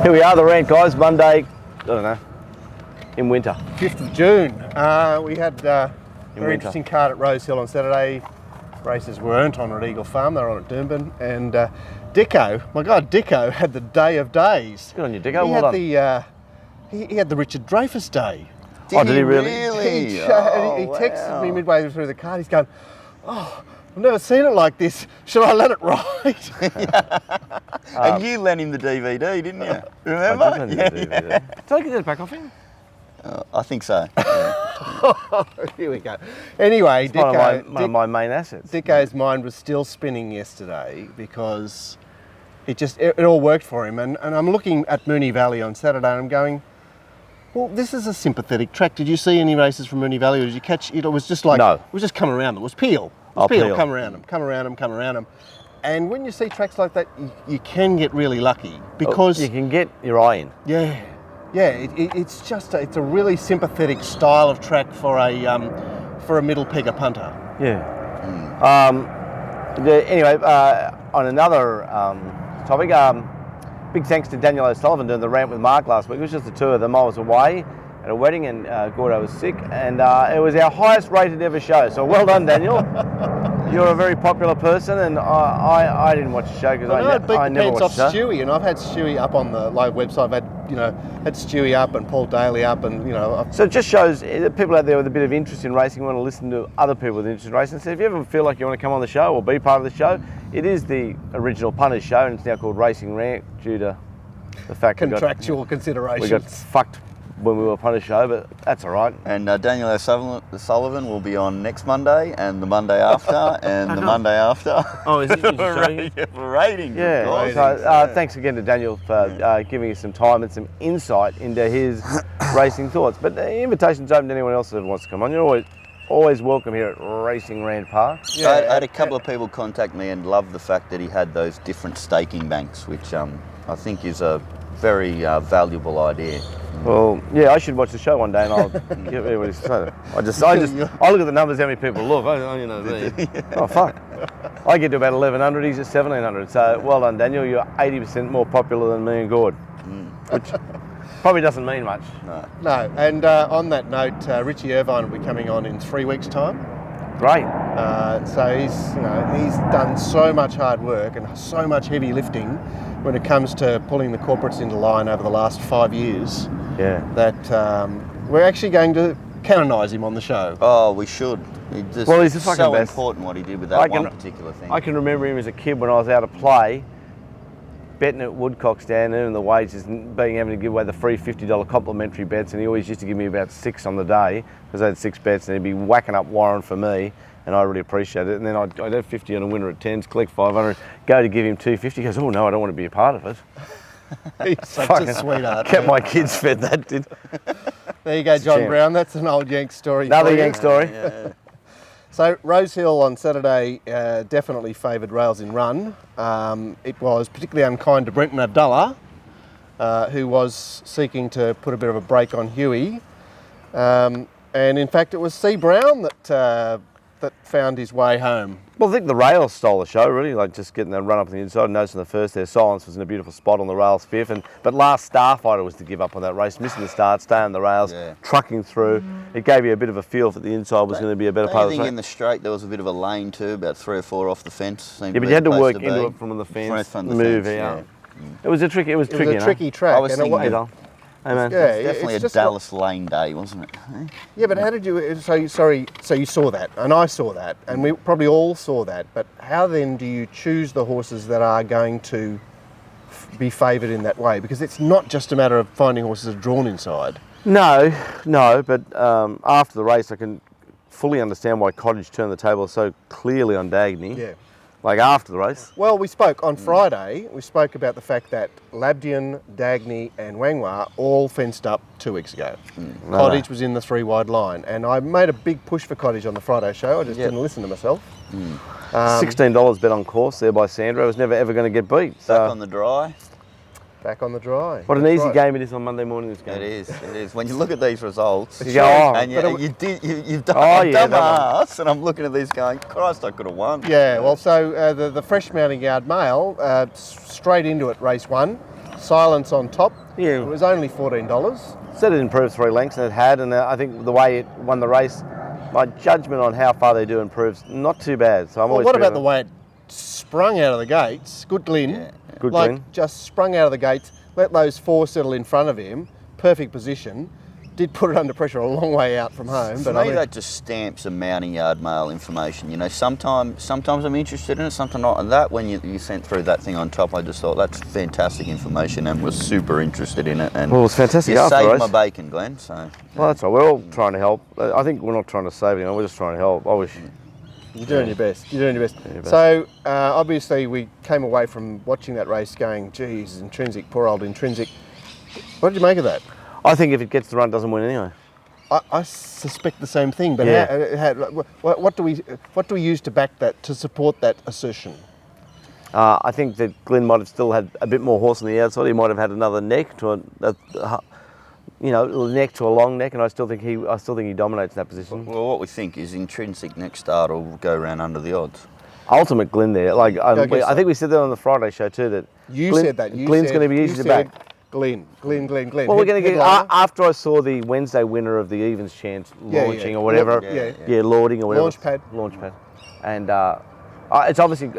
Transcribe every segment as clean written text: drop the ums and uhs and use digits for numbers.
Here we are, the Rant guys, Monday, I don't know, in winter. 5th of June. We had a very interesting card at Rosehill on Saturday. Races weren't on at Eagle Farm, they were on at Doomben. And Dicko, my God, Dicko had the day of days. Good on you, Dicko, well done. He had the Richard Dreyfuss day. Did he really? He texted me midway through the card, he's going, oh, I've never seen it like this. Should I let it ride? And you lent him the DVD, didn't you? Remember? I did lend him the DVD. Did I get that back off him? I think so. Here we go. Anyway, It's one of my main assets. Dicko's mind was still spinning yesterday because it all worked for him. And I'm looking at Moonee Valley on Saturday and I'm going, well, this is a sympathetic track. Did you see any races from Moonee Valley or did you catch it? It was just like, no. It was just come around them. It was Peel. Peel, come around them, come around them, come around them. And when you see tracks like that, you can get really lucky because you can get your eye in. Yeah, it's just it's a really sympathetic style of track for a middle pegger punter. Yeah. Anyway, on another topic, big thanks to Daniel O'Sullivan doing the Rant with Mark last week. It was just the two of them. I was away at a wedding and Gordo was sick, and it was our highest rated ever show. So well done, Daniel. You're a very popular person, and I didn't watch the show because I never watched the show. Stewie, and I've had Stewie up on the live website. I've had Stewie up and Paul Daly up, and So it just shows that people out there with a bit of interest in racing want to listen to other people with interest in racing. So if you ever feel like you want to come on the show or be part of the show, it is the original Punters show, and it's now called Racing Rant due to the fact contractual considerations. We got fucked when we were a Punters show, but that's all right. And Daniel O'Sullivan will be on next Monday and the Monday after and the Monday after. Oh, is it? For ratings. Yeah. So thanks again to Daniel for giving us some time and some insight into his racing thoughts. But the invitation's open to anyone else that wants to come on. You're always welcome here at Racing Rant Park. Yeah, I had a couple of people contact me and loved the fact that he had those different staking banks, which I think is a very valuable idea. Well, yeah, I should watch the show one day and I'll give everybody saying. I look at the numbers, how many people look. Oh fuck! I get to about 1,100. He's at 1,700. So well done, Daniel. You're 80% more popular than me and Gord, which probably doesn't mean much. No. And on that note, Richie Irvine will be coming on in 3 weeks' time. Great. So he's done so much hard work and so much heavy lifting when it comes to pulling the corporates into line over the last 5 years. Yeah. That we're actually going to canonise him on the show. Oh, we should. He's the fucking so best. Important what he did with that one particular thing. I can remember him as a kid when I was out of play, betting at Woodcock's down there and the wages, being able to give away the free $50 complimentary bets, and he always used to give me about 6 on the day because I had 6 bets, and he'd be whacking up Warren for me, and I really appreciate it. And then I'd have 50 on a winner at 10s, collect 500, go to give him 250. He goes, oh no, I don't want to be a part of it. He's such a sweetheart. Kept my kids fed, that did. There you go, John Brown. That's an old Yank story. Another Yank story. Yeah. So Rosehill on Saturday definitely favoured rails in run. It was particularly unkind to Brenton Abdullah, who was seeking to put a bit of a break on Huey. And in fact, it was C. Brown that found his way home. Well, I think the rails stole the show, really, like just getting that run up on the inside. Notice in the first there, Silence was in a beautiful spot on the rails 5th. But last Starfighter was to give up on that race, missing the start, stay on the rails, trucking through. It gave you a bit of a feel that the inside was going to be a better part of the I track. think in the straight there was a bit of a lane too, about 3 or 4 off the fence. Yeah, but you had to work into it from the fence, from the move fence, out. It was a tricky track. I was thinking hey man. Yeah, it's definitely a Dallas lane day, wasn't it? Yeah, but how did you? So you saw that, and I saw that, and we probably all saw that. But how then do you choose the horses that are going to be favoured in that way? Because it's not just a matter of finding horses that are drawn inside. No. But after the race, I can fully understand why Cottage turned the table so clearly on Dagny. Yeah. Like after the race. Well, we spoke on Friday. We spoke about the fact that Labdian, Dagny, and Wangwa all fenced up 2 weeks ago. Cottage was in the 3 wide line, and I made a big push for Cottage on the Friday show. I just didn't listen to myself. $16 bet on course there by Sandra. I was never ever going to get beat. So. Back on the dry. Back on the dry. What an easy game it is on Monday morning. This game. It is. When you look at these results, you go, and you've done a dumb ass, and I'm looking at these going, Christ, I could have won. Yeah. Well, so the fresh mounting yard male straight into it, race 1. Silence on top. Yeah. It was only $14. Said it improved 3 lengths, and it had, and I think the way it won the race, my judgment on how far they do improves not too bad. So I'm Well, always. what about the way it sprung out of the gates? Good Glyn. Good like Glyn. just sprung out of the gates, let those 4 settle in front of him, perfect position. Did put it under pressure a long way out from home. For But me, that just stamps a mounting yard mail information. You know, sometimes I'm interested in it, sometimes not. And that, when you sent through that thing on top, I just thought that's fantastic information and was super interested in it. And Well, it's fantastic you after saved race. my bacon, Glenn. So Well, that's all. We're all trying to help. I think we're not trying to save anyone. We're just trying to help. I wish. you're doing your best. You're doing your best. your best. So obviously we came away from watching that race going, geez, Intrinsic, poor old Intrinsic. What did you make of that? I think if it gets the run, it doesn't win anyway. I suspect the same thing, but Yeah. what do we use to back that, to support that assertion? I think that Glenn might have still had a bit more horse on the outside. He might have had another neck to neck to a long neck, and I still think he dominates that position. well, what we think is Intrinsic next start will go around under the odds. Ultimate Glenn there. Like I guess I so. think we said that on the Friday show too. That You Glenn, said that. Glenn's going to be easy to back. Glenn. Well, we're going to get Headliner. after I saw the Wednesday winner of the Evens Chance launching or whatever. Lording or whatever. Launchpad. And it's obviously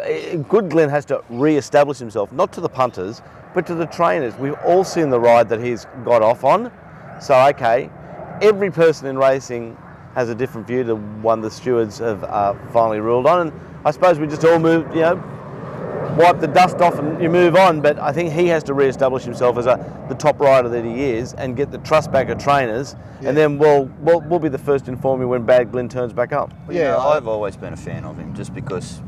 good. Glenn has to re-establish himself, not to the punters, but to the trainers. We've all seen the ride that he's got off on. So okay, every person in racing has a different view to one the stewards have finally ruled on, and I suppose we just all move, wipe the dust off and you move on. But I think he has to re-establish himself as the top rider that he is and get the trust back of trainers, and then we'll be the first to inform you when Bad Glenn turns back up. I've always been a fan of him just because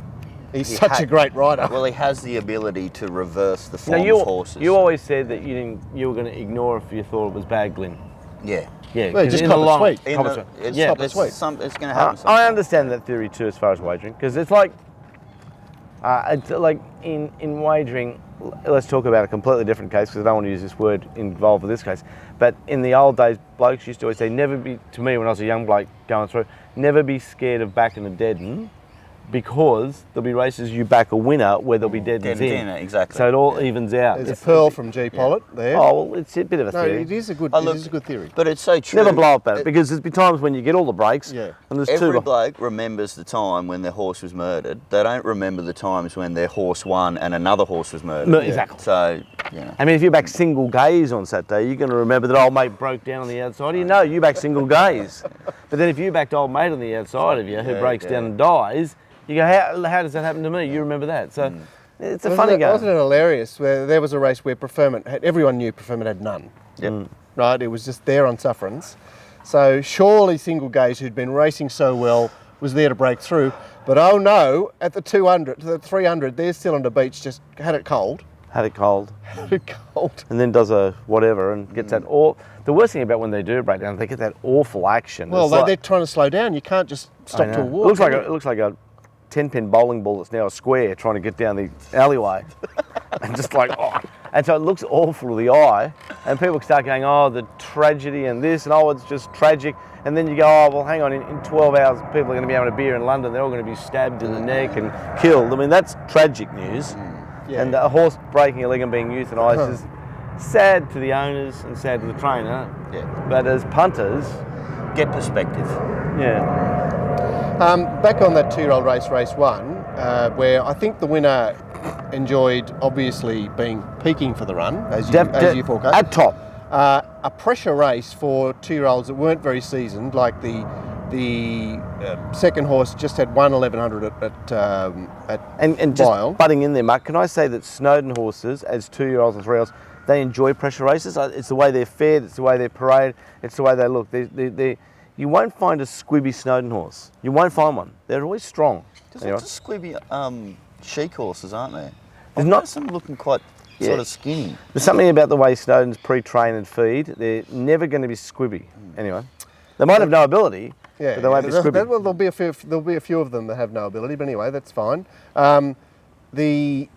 He's such a great rider. Well, he has the ability to reverse the form of horses. You always said that you were going to ignore if you thought it was Bad Glenn. Yeah. Yeah, Well, just in cop the it long, sweet. In cop it the- sweet. it's Yeah, it's sweet. it's going to happen. I understand that theory too as far as wagering, because it's like in wagering, let's talk about a completely different case, because I don't want to use this word involved with this case, but in the old days, blokes used to always say, never be, to me when I was a young bloke going through, never be scared of backing a dead one, because there'll be races you back a winner where there'll be dead ends in. Exactly. So it all evens out. There's a pearl from G. Pollitt there. Oh, well, it's a bit of a no, theory. it is a good theory. But it's so true. Never blow up at it, because there's been times when you get all the breaks, and there's Every two. bloke remembers the time when their horse was murdered. They don't remember the times when their horse won and another horse was murdered. Exactly. So, I mean, if you back single gaze on Saturday, you're going to remember that old mate broke down on the outside. You back single gaze. But then if you backed old mate on the outside of you who breaks down and dies, you go, how does that happen to me? You remember that. So it's a funny game. Wasn't it hilarious? Where there was a race where Preferment everyone knew Preferment had none. Yep. Right? It was just there on sufferance. So surely Single Gaze, who'd been racing so well, was there to break through. But oh no, at the 200, the 300, they're still on the beach, just had it cold. Had it cold. Had it cold. And then does a whatever and gets that all. The worst thing about when they do break down, they get that awful action. Well, they're trying to slow down. You can't just stop to a walk. It looks like a 10-pin bowling ball that's now a square trying to get down the alleyway. And just like, and so it looks awful to the eye, and people start going, oh, the tragedy and this, and oh, it's just tragic. And then you go, oh, well, hang on, in 12 hours, people are going to be having a beer in London, they're all going to be stabbed in the neck and killed. I mean, that's tragic news. And a horse breaking a leg and being euthanised is sad to the owners and sad to the trainer. But as punters, get perspective. Back on that 2-year-old race, race 1, where I think the winner enjoyed obviously peaking for the run, as you forecast. At top. A pressure race for 2-year-olds that weren't very seasoned, like the second horse just had 1,100 at and just Bile. butting in there, Mark, can I say that Snowden horses, as 2-year-olds and 3-year-olds, they enjoy pressure races. It's the way they're fed, it's the way they're paraded, it's the way they look. You won't find a squibby Snowden horse. You won't find one. They're always strong. There's lots of squibby chic horses, aren't there? There's not some looking quite sort of skinny. There's something about the way Snowdens pre-train and feed. They're never going to be squibby. Anyway, they might have no ability, but they won't be squibby. Well, there'll be a few of them that have no ability, but anyway, that's fine. The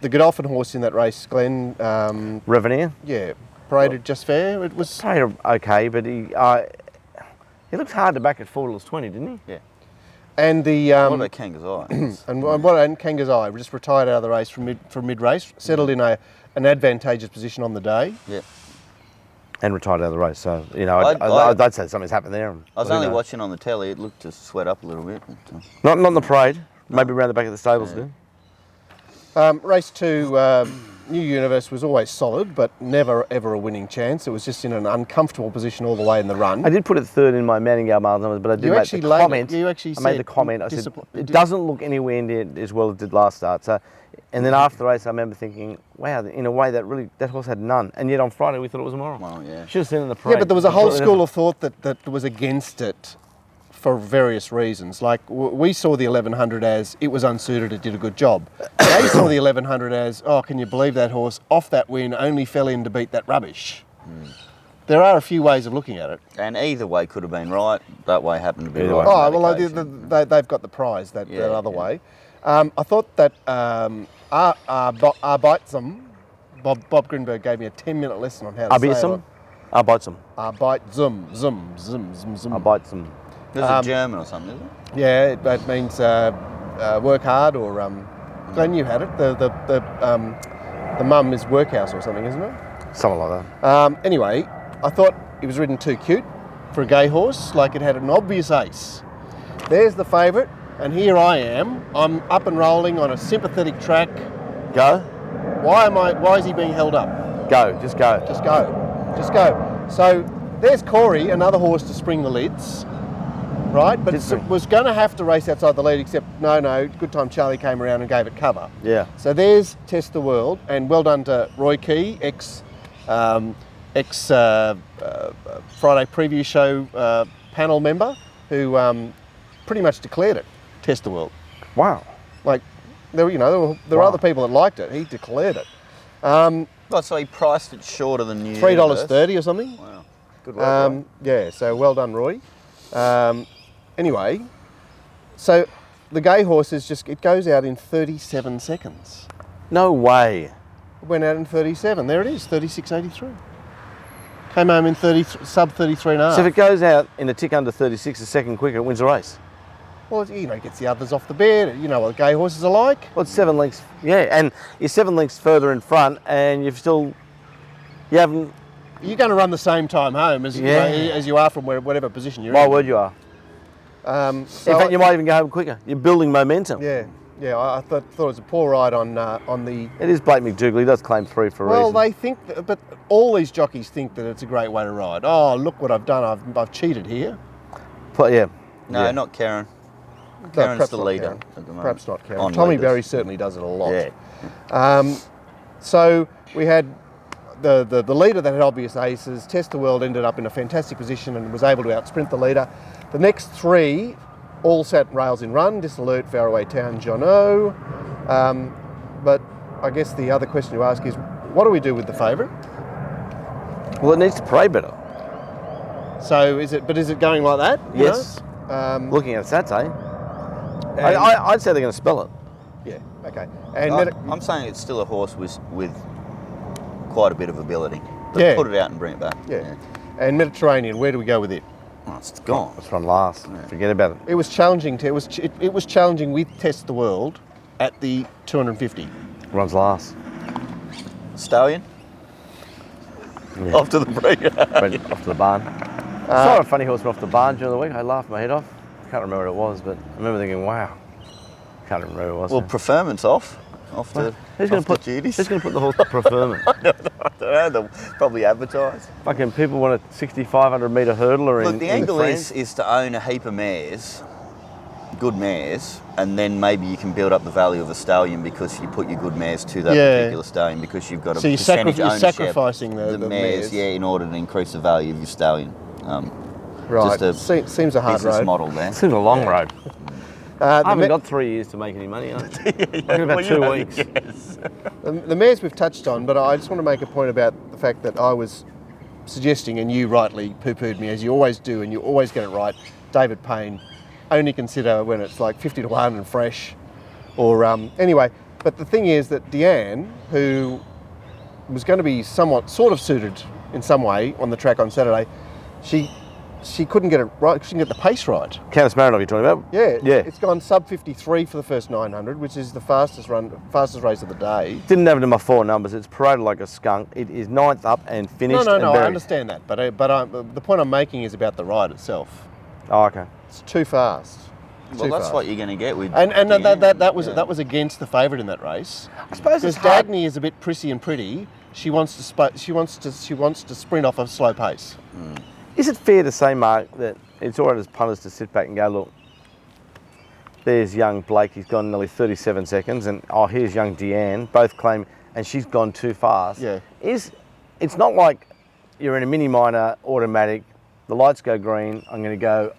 Godolphin horse in that race, Glenn. Reveneer. Yeah, paraded just fair. It was paraded okay, but he looked hard to back at $4.20, didn't he? Yeah. And the what about Kanga's Eye? and Kanga's Eye just retired out of the race from mid race, settled in a an advantageous position on the day. Yeah. And retired out of the race. So, you know, I'd- I'd say something's happened there. I was Who only knows? watching on the telly. It looked to sweat up a little bit. But, Not in the parade. Maybe around the back of the stables, do. Race 2, New Universe was always solid, but never ever a winning chance. It was just in an uncomfortable position all the way in the run. I did put it third in my Manning Yard miles numbers, but I did You make actually the laid it. comment. You actually I made said the comment. I said disappoint- it doesn't look anywhere near as well as it did last start. So, and then after the race, I remember thinking, wow, in a way that horse had none. And yet on Friday we thought it was a moral. well, yeah. Should have seen it in the parade. Yeah, but there was a whole school of thought that was against it for various reasons. Like we saw the 1100 as it was unsuited, it did a good job. They saw the 1100 as, oh, can you believe that horse off that win only fell in to beat that rubbish. There are a few ways of looking at it. And either way could have been right. That way happened to be Either right. way. on Oh, that well, occasion. they've got the prize that other yeah. way. I thought that Arbeitsam, Bob Grinberg gave me a 10-minute lesson on how to say it. Arbeitsam? Arbeitsam. Arbeitsam. Arbeitsam. This is German or something, isn't it? Yeah, it means work hard or Glenn, you had it. The mum is workhouse or something, isn't it? Something like that. Anyway, I thought it was ridden too cute for a gay horse. Like it had an obvious ace. There's the favourite, and here I am. I'm up and rolling on a sympathetic track. Go. Why is he being held up? Go. Just go. Just go. Just go. So there's Corey, another horse to spring the lids. Right, but Did spring. was going to have to race outside the lead, except no, good time Charlie came around and gave it cover. Yeah. So there's Test the World, and well done to Roy Key, ex Friday preview show panel member, who pretty much declared it, Test the World. Wow. Like, there were Wow. other people that liked it. He declared it. Well, so he priced it shorter than New $3.30 or something. Wow. Good work, Roy. Yeah, so well done, Roy. Anyway, so the gay horse it goes out in 37 seconds. No way. It went out in 37. There it is, 36.83. Came home in sub 33 and a half. So if it goes out in a tick under 36, a second quicker, it wins the race. Well, it gets the others off the bed. You know what gay horses are like. Well, it's 7 lengths. Yeah, and you're 7 lengths further in front, and you haven't. You're going to run the same time home as you are from whatever position you're My in. word, you are. So In fact, you might even go home quicker. You're building momentum. Yeah. I thought it was a poor ride on the. It is Blake McDougall. He does claim 3 for a Well, reason. they think, but all these jockeys think that it's a great way to ride. Oh, look what I've done! I've cheated here. Yeah. No, Yeah. not Karen. No, Karen's perhaps the not leader Karen. at the moment. Perhaps not Karen. On Tommy leaders. Berry certainly does it a lot. Yeah. So we had the leader that had obvious aces. Test the World ended up in a fantastic position and was able to outsprint the leader. The next 3 all sat rails in run. Dissolute, Faraway Town, Jono. But I guess the other question to ask is, what do we do with the favourite? Well, it needs to parade better. So is it going like that? you Yes. know? Looking at Saturday, And- I'd say they're going to spell it. Yeah. Okay. And I'm saying it's still a horse with quite a bit of ability. But Yeah. put it out and bring it back. yeah. And Mediterranean, where do we go with it? Oh, it's gone. Let's run last. Forget about it. It was challenging. It was challenging with Test the World at the 250. Runs last. Stallion? Yeah. Off to the break. Went off to the barn. I saw a funny horse went off the barn during the week. I laughed my head off. Can't remember what it was, but I remember thinking, wow. Can't remember who it was. Well, preferment's off. Off to who's going to put duties. Who's going to put the horse preferment? I don't know, they'll probably advertise. Fucking people want a 6,500 metre hurdler Look, in the in angle France. is to own a heap of mares, good mares, and then maybe you can build up the value of a stallion because you put your good mares to that Yeah. particular stallion because you've got a So you're percentage you're ownership. sacrificing the mares. yeah, in order to increase the value of your stallion. Right. Just a Seems a hard business road. model there. It's been a long road. I The, haven't ma- got 3 years to make any money. I've got about 2 weeks. Yes. the mares we've touched on, but I just want to make a point about the fact that I was suggesting, and you rightly poo-pooed me, as you always do, and you always get it right, David Payne, only consider when it's like 50 to 1 and fresh. Or anyway, but the thing is that Deanne, who was going to be sort of suited in some way on the track on Saturday, she she couldn't get it right. She didn't get the pace right. Countess Marinov you're talking about? Yeah, Yeah. It's gone sub 53 for the first 900, which is the fastest race of the day. Didn't have it in my 4 numbers. It's paraded like a skunk. It is 9th up and finished. No, and I buried. understand that, but the point I'm making is about the ride itself. Oh, okay. It's too fast. Well, that's what you're going to get with. And Deanne. that was against the favourite in that race. I suppose Because it's hard. Dagny is a bit prissy and pretty. She wants to sprint off a slow pace. Is it fair to say, Mark, that it's all right as punters to sit back and go, look, there's young Blake, he's gone nearly 37 seconds, and here's young Deanne, both claim, and she's gone too fast. Yeah. It's not like you're in a mini minor automatic, the lights go green, I'm going to go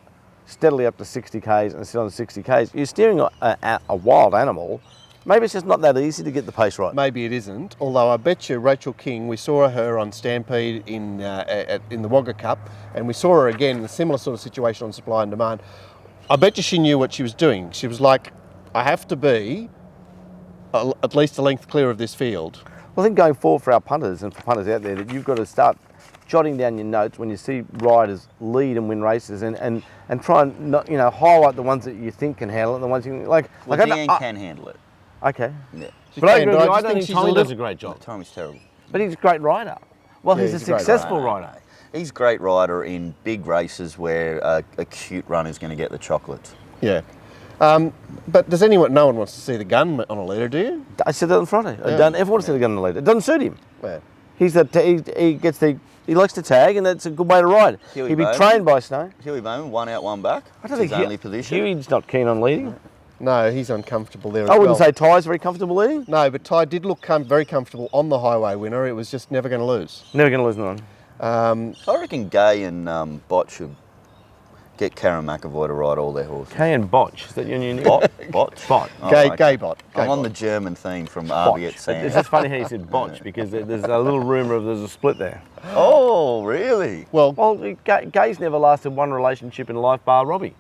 steadily up to 60 k's and sit on the 60 k's. You're steering a wild animal. Maybe it's just not that easy to get the pace right. Maybe it isn't. Although I bet you Rachel King, we saw her on Stampede in the Wagga Cup, and we saw her again in a similar sort of situation on Supply and Demand. I bet you she knew what she was doing. She was like, I have to be at least a length clear of this field. Well, I think going forward for our punters and for punters out there, that you've got to start jotting down your notes when you see riders lead and win races, and try and not, highlight the ones that you think can handle it, and the ones you like. Well, like Deanne can handle it. Okay. Yeah. But I can, agree but with you, I I just don't think think she's Tommy a does little- a great job. Tommy's terrible. But he's a great rider. Well, Yeah, he's he's a a great successful rider. He's a great rider in big races where a cute runner's going to get the chocolates. Yeah. But no one wants to see the gun on a leader, do you? I said that on Friday. I don't ever want to see the gun in the lead. It doesn't suit him. Yeah. He likes to tag, and that's a good way to ride. Huey He'd be Bowman. trained by Snow. Huey Bowman, 1 out, 1 back. I don't It's his think only position. Huey's not keen on leading. No, he's uncomfortable there as I wouldn't well. say Ty's very comfortable leading. No, but Ty did look very comfortable on the highway winner. It was just never going to lose. Never going to lose none. I reckon Gay and Bot should get Karen McAvoy to ride all their horses. K and Botch. Is that your new name? Bot? Bot. Oh, Gay okay. bot. I'm on the German theme from Arby at It's Sam. just funny how you said Botch, because there's a little rumour of there's a split there. Oh, really? Well, Gay's never lasted one relationship in life bar Robbie.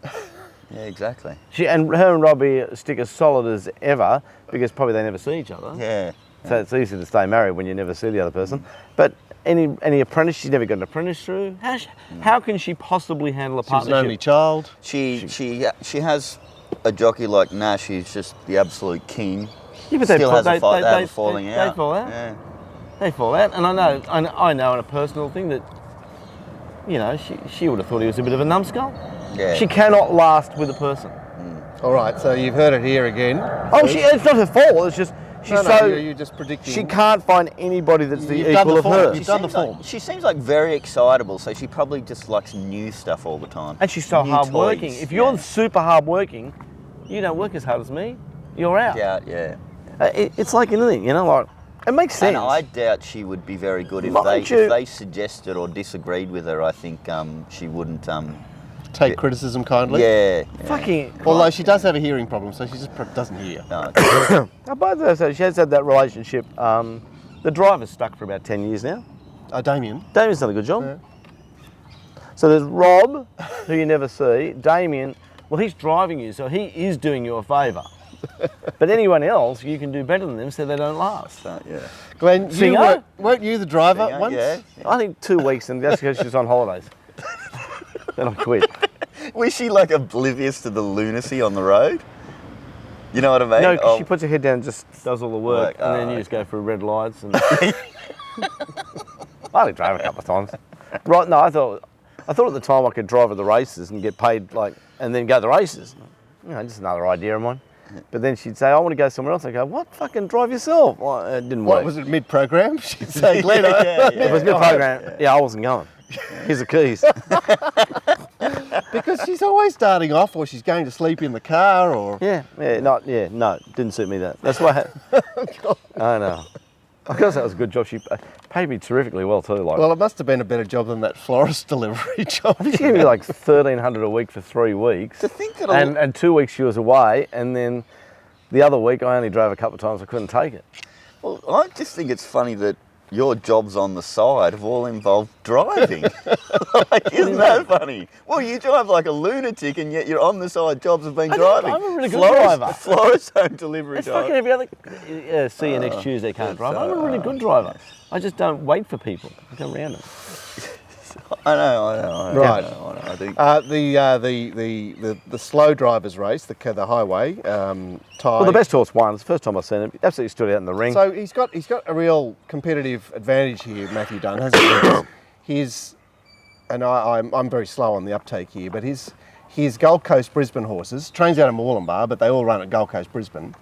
Yeah, exactly. Her and Robbie stick as solid as ever, because probably they never see each other. Yeah. So it's easy to stay married when you never see the other person. But any apprentice, she's never got an apprentice through. How can she possibly handle a she was an partnership? only child. She has a jockey like Nash who's just the absolute king. Yeah, but Still has a fight. They have a falling they out. fall out. Yeah. They fall out, and I know in a personal thing that, she would have thought he was a bit of a numbskull. Yeah. She cannot last with a person. All right, so you've heard it here again. Oh, it's not her fault. It's just she's you're just predicting. she can't find anybody that's the You've done equal the of form. her. You've done the form. She seems like very excitable, so she probably just likes new stuff all the time. And she's so New hard working. toys, If you're yeah. super hard working, you don't work as hard as me. You're out. Yeah. It's like anything, like it makes sense. And I doubt she would be very good if Mind they you- suggested or disagreed with her. I think she wouldn't. Take criticism kindly. Yeah. Fucking. Although she does have a hearing problem, so she just doesn't hear. No, Both of us, so she has had that relationship. The driver's stuck for about 10 years now. Damien. Damien's done a good job. Yeah. So there's Rob, who you never see. Damien, well, he's driving you, so he is doing you a favour. But anyone else, you can do better than them, so they don't last. yeah. Glenn, Singer? weren't you the driver Singer, once? yeah. I think 2 weeks, and that's because she's on holidays. Then I quit. Was she like oblivious to the lunacy on the road? You know what I mean? No, 'cause she puts her head down and just does all the work, Work, and then you just go through red lights. And I only drove a couple of times. Right? No, I thought at the time I could drive at the races and get paid and then go to the races. Just another idea of mine. But then she'd say, "I want to go somewhere else." I go, "What? Fucking drive yourself." Well, it didn't work. What was it, mid-program? She'd say, Glenn, It was good program. Yeah, I wasn't going. Here's the keys. because she's always starting off, or she's going to sleep in the car, or No, didn't suit me that. That's why. I know. I guess that was a good job. She paid me terrifically well too. well, it must have been a better job than that florist delivery job. she gave me like $1,300 a week for 3 weeks. To think that and 2 weeks she was away, and then the other week I only drove a couple of times. I couldn't take it. Well, I just think it's funny that your jobs on the side have all involved driving. Isn't that funny? Well, you drive like a lunatic, and yet your on the side jobs have been driving. I'm a really good driver. Florist home delivery It's driver. fucking every other. See you next Tuesday. Can't drive. I'm a really good driver. I just don't wait for people. I go around them. I know. Right. I think. The slow drivers race, the highway. Ty, Well, the best horse won. It's the first time I've seen him. He absolutely stood out in the ring. So he's got a real competitive advantage here, Matthew Dunn, hasn't he? I'm very slow on the uptake here, but his Gold Coast Brisbane horses, trains out of Moorlambar, but they all run at Gold Coast Brisbane,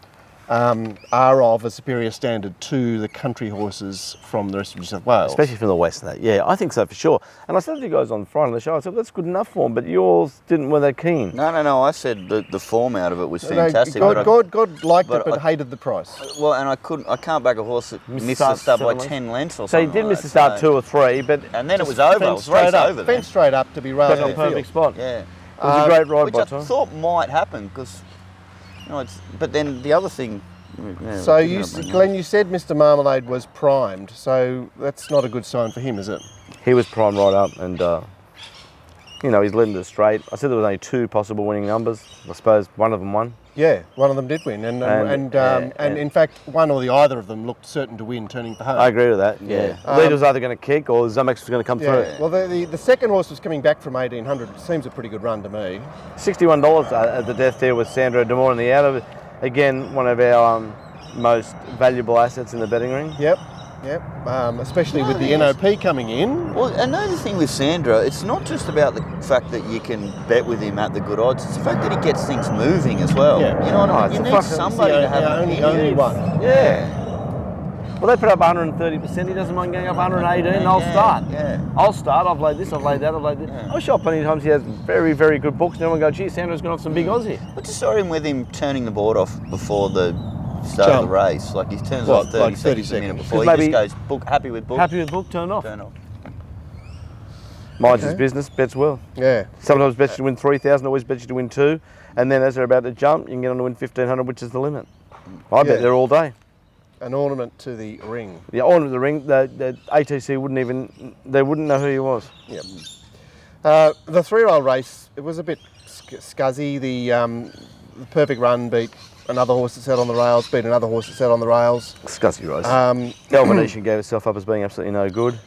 are of a superior standard to the country horses from the rest of New South Wales. Especially from the west and that. Yeah, I think so for sure. And I said to you guys on Friday on the show, I said, that's good enough for him, but yours weren't that keen. No. I said the form out of it was fantastic. God liked it, but hated the price. Well, and I can't back a horse that missed the start by 10 lengths or So something. he did miss the start 2 or 3, but... And then it was over. It was raced over then. Fenced straight up to be railed got on a perfect spot. Yeah. It was a great ride Which by I Tom. thought might happen because, but then the other thing. Yeah, So Glenn, you said Mr. Marmalade was primed, so that's not a good sign for him, is it? He was primed right up and, he's led into straight. I said there was only 2 possible winning numbers. I suppose one of them won. Yeah, one of them did win, and in fact, one or the either of them looked certain to win, turning for home. I agree with that, yeah. Leader was either going to kick or Zamex was going to come through. Well, the second horse was coming back from 1800. It seems a pretty good run to me. $61 at the death there with Sandro Demore in the outer. Again, one of our most valuable assets in the betting ring. Yep. Especially with the NOP coming in. Well, another thing with Sandro, it's not just about the fact that you can bet with him at the good odds. It's the fact that he gets things moving as well. Yeah. You know what I mean? You need somebody to have only one. Yeah. Well, they put up 130%. He doesn't mind going up 118. I'll start. Yeah. I'll start. I've laid this. I've laid that. I've laid this. Yeah. I've shot plenty of times. He has very, very good books. And everyone go, gee, Sandro's gone off some big odds here. I just saw him with him turning the board off before the start of the race. Like he turns off 30 seconds a minute before. He just goes, book, happy with book. Happy with book, turn off. Turn off. Minds his business, bets well. Yeah. Sometimes bets you to win 3,000, always bets you to win 2. And then as they're about to jump, you can get on to win 1,500, which is the limit. I bet they're all day. An ornament to the ring. Yeah, ornament to the ring. The ATC wouldn't know who he was. Yep. The 3-year-old race, it was a bit scuzzy. The perfect run beat another horse that's out on the rails, beat another horse that's out on the rails. Scuzzy race. El Venetian gave herself up as being absolutely no good.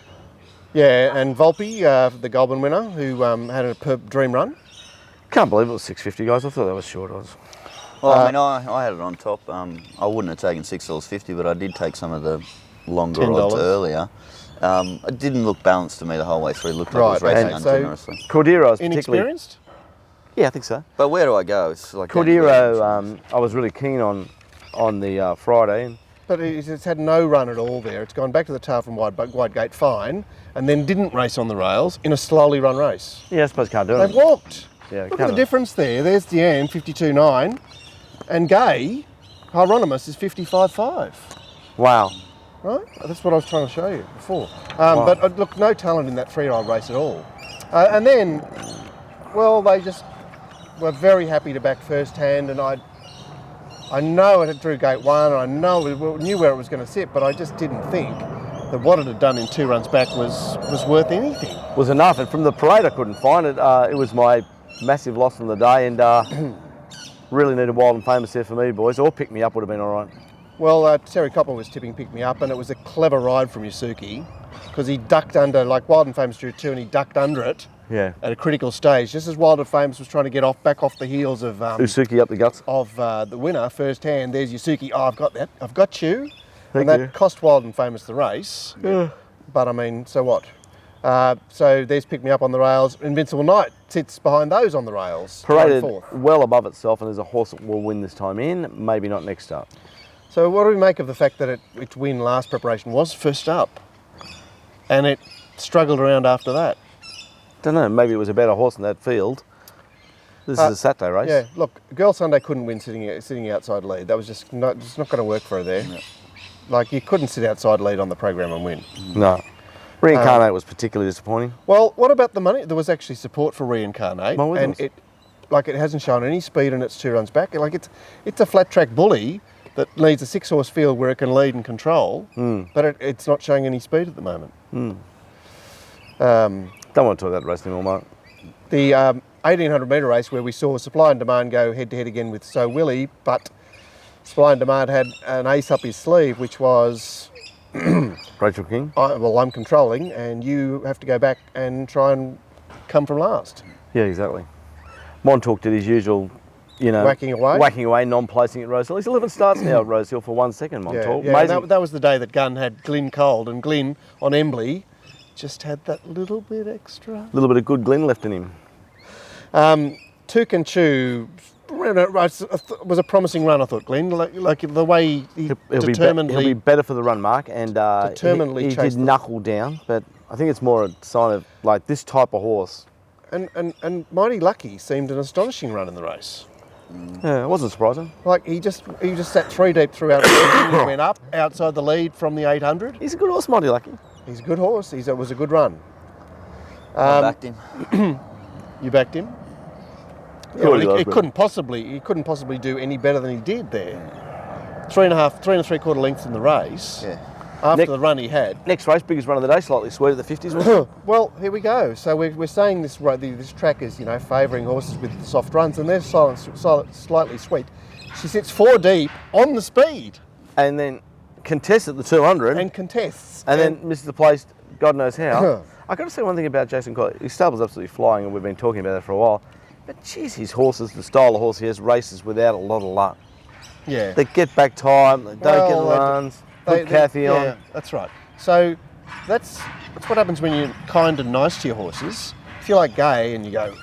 Yeah, and Volpe, the Goulburn winner, who had a dream run. Can't believe it was 650, guys. I thought that was short odds. Well, I mean, I had it on top. I wouldn't have taken $6.50, but I did take some of the longer odds earlier. It didn't look balanced to me the whole way through. It looked like it was racing ungenerously. Cordero was Inexperienced? Yeah, I think so. But where do I go? It's like Cordero, I was really keen on the Friday. But it's had no run at all there. It's gone back to the tail from wide gate fine, and then didn't race on the rails in a slowly run race. Yeah, I suppose can't do it. They've walked. Yeah, look at the difference there. There's Deanne, 52.9, and Gay, Hieronymus, is 55.5. Wow. Right? That's what I was trying to show you before. But look, no talent in that 3-year-old race at all. And then, well, they just were very happy to back first hand, and I know it had drew gate 1, and I knew where it was going to sit, but I just didn't think that what it had done in 2 runs back was worth anything. Was enough, and from the parade I couldn't find it. It was my massive loss on the day, and really needed Wild and Famous there for me, boys. Or Pick Me Up would have been all right. Well, Terry Copper was tipping Pick Me Up, and it was a clever ride from Yusuke, because he ducked under, like Wild and Famous drew 2, and he ducked under it. Yeah. At a critical stage, just as Wild and Famous was trying to get back off the heels of Usuki up the guts of the winner first hand. There's Yusuke. Oh, I've got that. I've got you. Thank and you. that cost Wild and Famous the race. Yeah. But I mean, so what? So there's Pick Me Up on the rails. Invincible Knight sits behind those on the rails. Paraded well above itself, and there's a horse that will win this time in. Maybe not next up. So what do we make of the fact that its win last preparation was first up, and it struggled around after that? Don't know. Maybe it was a better horse in that field. This is a Saturday race. Yeah. Look, Girl Sunday couldn't win sitting outside lead. That was just not going to work for her there. No. Like you couldn't sit outside lead on the program and win. No. Reincarnate was particularly disappointing. Well, what about the money? There was actually support for Reincarnate, and it hasn't shown any speed in its 2 runs back. Like it's a flat track bully that needs a 6-horse field where it can lead and control, but it's not showing any speed at the moment. Don't want to talk about that race anymore, Mark. The 1800 metre race where we saw Supply and Demand go head-to-head again with So Willie, but Supply and Demand had an ace up his sleeve, which was... Rachel King? I'm controlling, and you have to go back and try and come from last. Yeah, exactly. Montauk did his usual, Whacking away? non-placing at Rosehill. He's 11 starts now at Rosehill for 1 second, Montauk. Yeah, Amazing. that was the day that Gunn had Glyn cold, and Glyn on Embley just had that little bit extra. A little bit of good Glen left in him. Took and Chew was a promising run, I thought, Glenn. Like the way he determinedly... He'll be better for the run, Mark, and determinedly he did knuckle down, but I think it's more a sign of like this type of horse. And Mighty Lucky seemed an astonishing run in the race. Yeah, it wasn't surprising. Like he just sat 3 deep throughout the season. He went up outside the lead from the 800. He's a good horse, Mighty Lucky. He's a good horse. It was a good run. I backed him. You backed him? Yeah, well, he couldn't possibly do any better than he did there. 3 3/4 lengths in the race. Yeah. After the run he had. Next race, biggest run of the day, slightly sweet at the 50s, wasn't it? Well, here we go. So we're saying this track is, favouring horses with soft runs, and they're slightly sweet. She sits 4 deep on the speed. And then contests at the 200. And contests. And then misses the place, God knows how. I got to say one thing about Jason Colley. His stable's absolutely flying, and we've been talking about that for a while. But geez, his horses, the style of horse he has, races without a lot of luck. Yeah. They get back time, they don't get runs, put Kathy on. Yeah, that's right. So that's what happens when you're kind and nice to your horses. If you're like Gay and you go,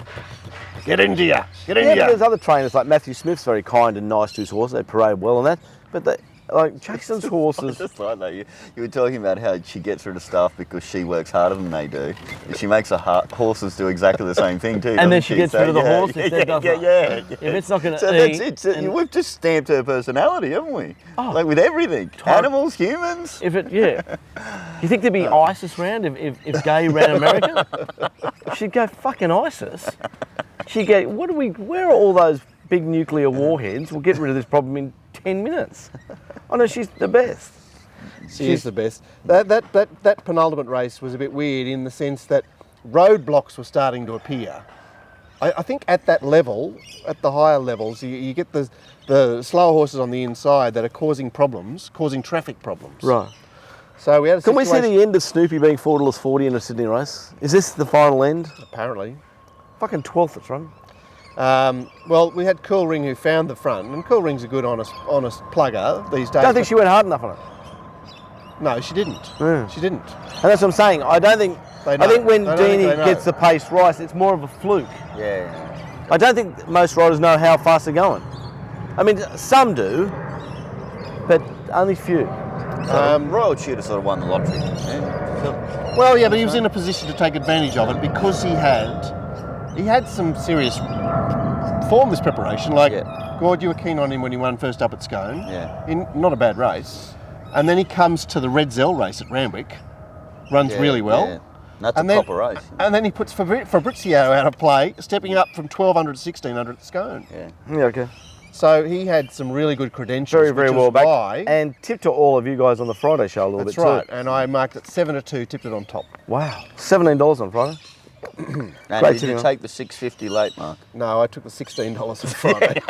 get into ya. But there's other trainers like Matthew Smith's very kind and nice to his horses. They parade well and that. But Jason's horses. Just like that, you were talking about how she gets rid of staff because she works harder than they do. And she makes horses do exactly the same thing too. And then she gets rid of the horse. Yeah. If it's not going to eat. That's it. We've just stamped her personality, haven't we? Oh, like with everything. Animals, humans. You think there'd be ISIS round if Gay ran America? She'd go fucking ISIS. She'd go, where are all those big nuclear warheads? We'll get rid of this problem in 10 minutes. I know she's the best. She is the best. That penultimate race was a bit weird in the sense that roadblocks were starting to appear. I think at that level, at the higher levels, you get the slower horses on the inside that are causing traffic problems. Right. So we had a Can we see the end of Snoopy being $4.40 in a Sydney race? Is this the final end? Apparently. Fucking 12th it's run. Well, we had Cool Ring who found the front, and Cool Ring's a good, honest plugger these days. I don't think she went hard enough on it. No, she didn't. Yeah. She didn't. And that's what I'm saying. I think when Deanie gets the pace right, it's more of a fluke. Yeah. I don't think most riders know how fast they're going. I mean, some do, but only few. Royal Tudor sort of won the lottery. Yeah. Well, yeah, but he was in a position to take advantage of it because he had some serious form this preparation. Like, Gord, you were keen on him when he won first up at Scone. Yeah. In not a bad race. And then he comes to the Red Zell race at Randwick, runs really well. Yeah. That's a proper race. And then he puts Fabrizio out of play, stepping up from 1200 to 1600 at Scone. Yeah. Yeah, okay. So he had some really good credentials. Very, very well back. Why, and tip to all of you guys on the Friday show a little bit too. That's right. And I marked it 7-2, tipped it on top. Wow. $17 on Friday. And did you take the $6.50 late, Mark? No, I took the $16 on Friday.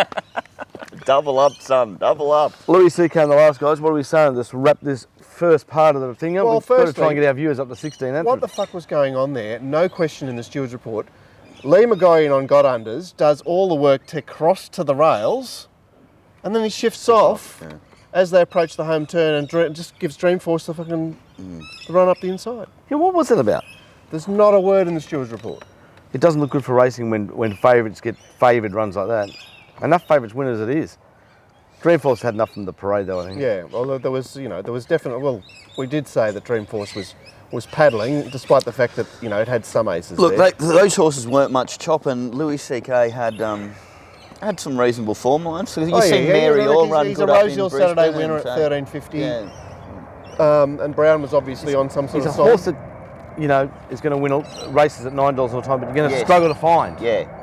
Double up, son. Double up. Louis C.K. and the last guys, what are we saying? Let's wrap this first part of the thing up. Well, We've got to firstly, try and get our viewers up to 1600. What the fuck was going on there? No question in the steward's report. Lee McGoyan on got unders does all the work to cross to the rails, and then he shifts off as they approach the home turn and just gives Dreamforce the fucking run up the inside. Yeah, what was it about? There's not a word in the steward's report. It doesn't look good for racing when favourites get favoured runs like that. Enough favourites win as it is. Dreamforce had enough from the parade though, I think. Yeah, well, there was definitely, well, we did say that Dreamforce was paddling, despite the fact that, it had some aces. Look, there. those horses weren't much chop, and Louis C.K. had some reasonable form lines. So you see Mary Orr run he's good a up Rosehill in Brisbane. Saturday winner at 13.50. Yeah. And Brown was obviously on some sort He's of a horse that, is going to win races at $9 all the time, but you're going to struggle to find. Yeah.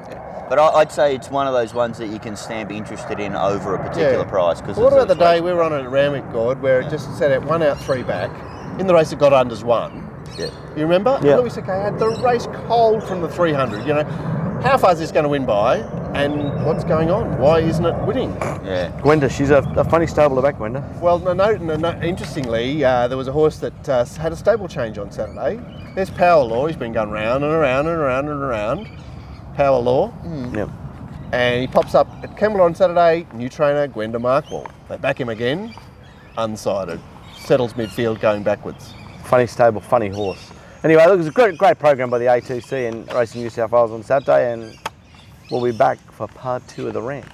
But I'd say it's one of those ones that you can stand interested in over a particular price. Well, what about the day we were on it at Randwick, Gord, where it just set out 1 out, 3 back. In the race it got unders 1. Yeah. You remember? Yeah. Louis C.K. had the race cold from the 300. How far is this going to win by? And what's going on? Why isn't it winning? Yeah. Gwenda, she's a funny stable to back, Gwenda. Well, no, interestingly, there was a horse that had a stable change on Saturday. There's Power Law. He's been going round and around and around and around. Power Law. Yep. And he pops up at Kembla on Saturday, new trainer, Gwenda Markwell. They back him again, unsighted. Settles midfield going backwards. Funny stable, funny horse. Anyway, look, it was a great program by the ATC and Racing New South Wales on Saturday, and we'll be back for part 2 of the Rant.